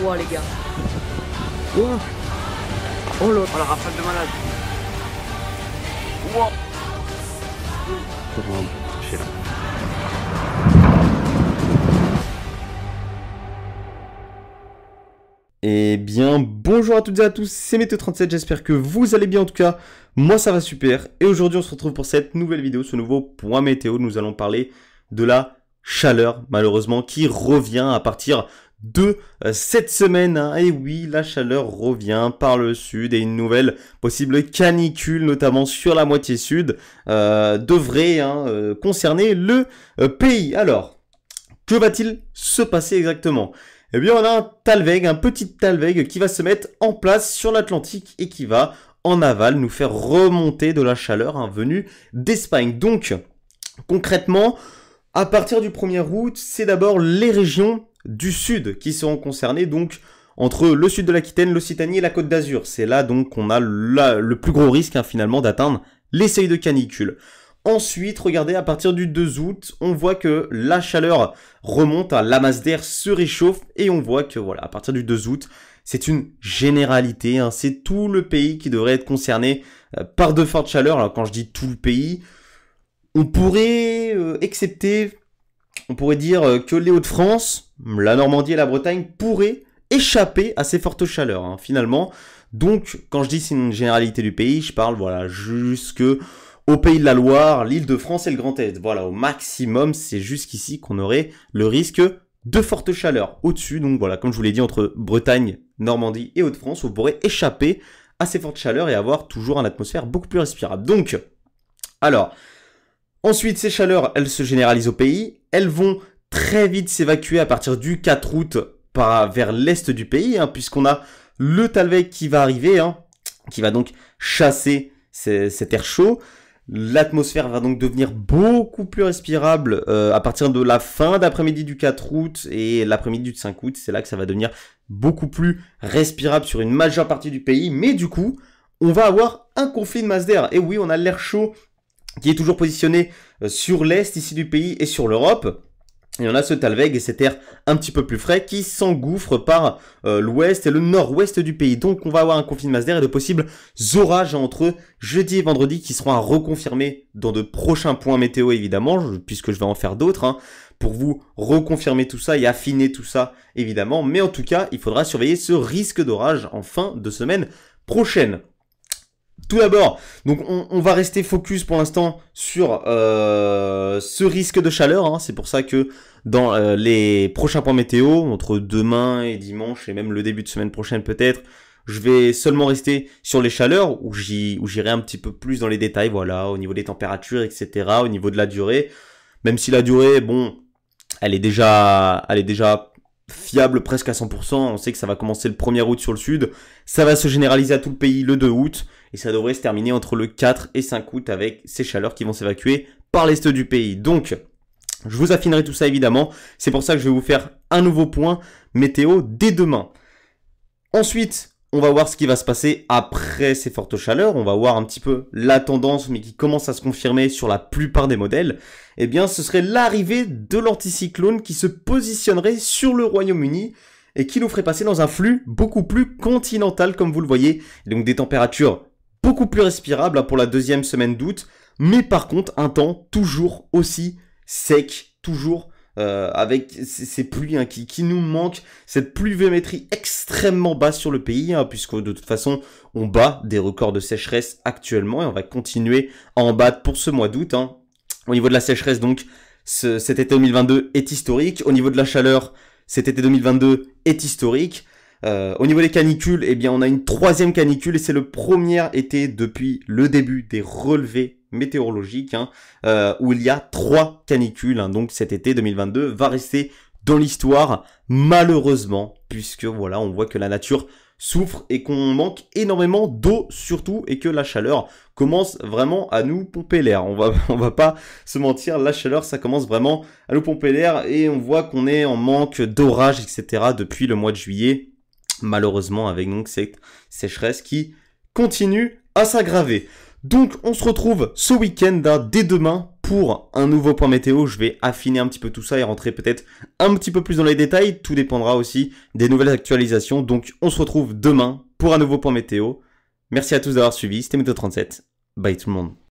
froid, les gars. Oh, Oh là. oh la rafale de malade. Wow. Je sais là. Eh bien, bonjour à toutes et à tous, c'est Météo37, j'espère que vous allez bien en tout cas. Moi ça va super, et aujourd'hui on se retrouve pour cette nouvelle vidéo, ce nouveau point météo. Nous allons parler de la chaleur, malheureusement, qui revient à partir de cette semaine. Hein. Et oui, la chaleur revient par le sud, et une nouvelle possible canicule, notamment sur la moitié sud, devrait concerner le pays. Alors, que va-t-il se passer exactement ? Eh bien, on a un petit Talweg qui va se mettre en place sur l'Atlantique et qui va, en aval, nous faire remonter de la chaleur venue d'Espagne. Donc, concrètement, à partir du 1er août, c'est d'abord les régions du sud qui seront concernées, donc entre le sud de l'Aquitaine, l'Occitanie et la Côte d'Azur. C'est là donc qu'on a le plus gros risque finalement d'atteindre les seuils de canicule. Ensuite, regardez, à partir du 2 août, on voit que la chaleur remonte, la masse d'air se réchauffe et on voit que voilà, à partir du 2 août, c'est une généralité, c'est tout le pays qui devrait être concerné par de fortes chaleurs. Alors quand je dis tout le pays, on pourrait excepter, on pourrait dire que les Hauts-de-France, la Normandie et la Bretagne pourraient échapper à ces fortes chaleurs finalement. Donc quand je dis c'est une généralité du pays, je parle voilà jusque au Pays de la Loire, l'Île-de-France et le Grand Est. Voilà, au maximum, c'est jusqu'ici qu'on aurait le risque de forte chaleur. Au-dessus, donc voilà, comme je vous l'ai dit, entre Bretagne, Normandie et Hauts-de-France, vous pourrez échapper à ces fortes chaleurs et avoir toujours une atmosphère beaucoup plus respirable. Donc, alors, ensuite, ces chaleurs, elles se généralisent au pays. Elles vont très vite s'évacuer à partir du 4 août vers l'est du pays, puisqu'on a le Talweg qui va arriver, qui va donc chasser cet air chaud. L'atmosphère va donc devenir beaucoup plus respirable à partir de la fin d'après-midi du 4 août et l'après-midi du 5 août. C'est là que ça va devenir beaucoup plus respirable sur une majeure partie du pays. Mais du coup, on va avoir un conflit de masse d'air. Et oui, on a l'air chaud qui est toujours positionné sur l'est ici du pays et sur l'Europe. Et on a ce Talweg et cet air un petit peu plus frais qui s'engouffre par l'ouest et le nord-ouest du pays. Donc on va avoir un conflit de masse d'air et de possibles orages entre jeudi et vendredi qui seront à reconfirmer dans de prochains points météo évidemment, puisque je vais en faire d'autres, pour vous reconfirmer tout ça et affiner tout ça évidemment. Mais en tout cas, il faudra surveiller ce risque d'orage en fin de semaine prochaine. Tout d'abord, donc on va rester focus pour l'instant sur ce risque de chaleur. C'est pour ça que dans les prochains points météo, entre demain et dimanche et même le début de semaine prochaine peut-être, je vais seulement rester sur les chaleurs où j'irai un petit peu plus dans les détails, voilà, au niveau des températures, etc., au niveau de la durée. Même si la durée, bon, elle est déjà fiable presque à 100%. On sait que ça va commencer le 1er août sur le sud. Ça va se généraliser à tout le pays le 2 août. Et ça devrait se terminer entre le 4 et 5 août avec ces chaleurs qui vont s'évacuer par l'est du pays. Donc, je vous affinerai tout ça évidemment. C'est pour ça que je vais vous faire un nouveau point météo dès demain. Ensuite, on va voir ce qui va se passer après ces fortes chaleurs. On va voir un petit peu la tendance, mais qui commence à se confirmer sur la plupart des modèles. Eh bien, ce serait l'arrivée de l'anticyclone qui se positionnerait sur le Royaume-Uni et qui nous ferait passer dans un flux beaucoup plus continental, comme vous le voyez. Et donc, des températures beaucoup plus respirables pour la deuxième semaine d'août, mais par contre, un temps toujours aussi sec, toujours avec ces pluies qui nous manquent, cette pluviométrie extrêmement basse sur le pays, puisque de toute façon, on bat des records de sécheresse actuellement et on va continuer à en battre pour ce mois d'août. Au niveau de la sécheresse, donc, cet été 2022 est historique. Au niveau de la chaleur, cet été 2022 est historique. Au niveau des canicules, eh bien, on a une troisième canicule et c'est le premier été depuis le début des relevés météorologiques où il y a 3 canicules. Donc cet été 2022 va rester dans l'histoire malheureusement, puisque voilà, on voit que la nature souffre et qu'on manque énormément d'eau surtout et que la chaleur commence vraiment à nous pomper l'air. On va pas se mentir, la chaleur ça commence vraiment à nous pomper l'air et on voit qu'on est en manque d'orage, etc. depuis le mois de juillet. Malheureusement avec donc cette sécheresse qui continue à s'aggraver. Donc on se retrouve ce week-end dès demain pour un nouveau point météo. Je vais affiner un petit peu tout ça et rentrer peut-être un petit peu plus dans les détails. Tout dépendra aussi des nouvelles actualisations. Donc on se retrouve demain pour un nouveau point météo. Merci à tous d'avoir suivi. C'était Météo 37. Bye tout le monde.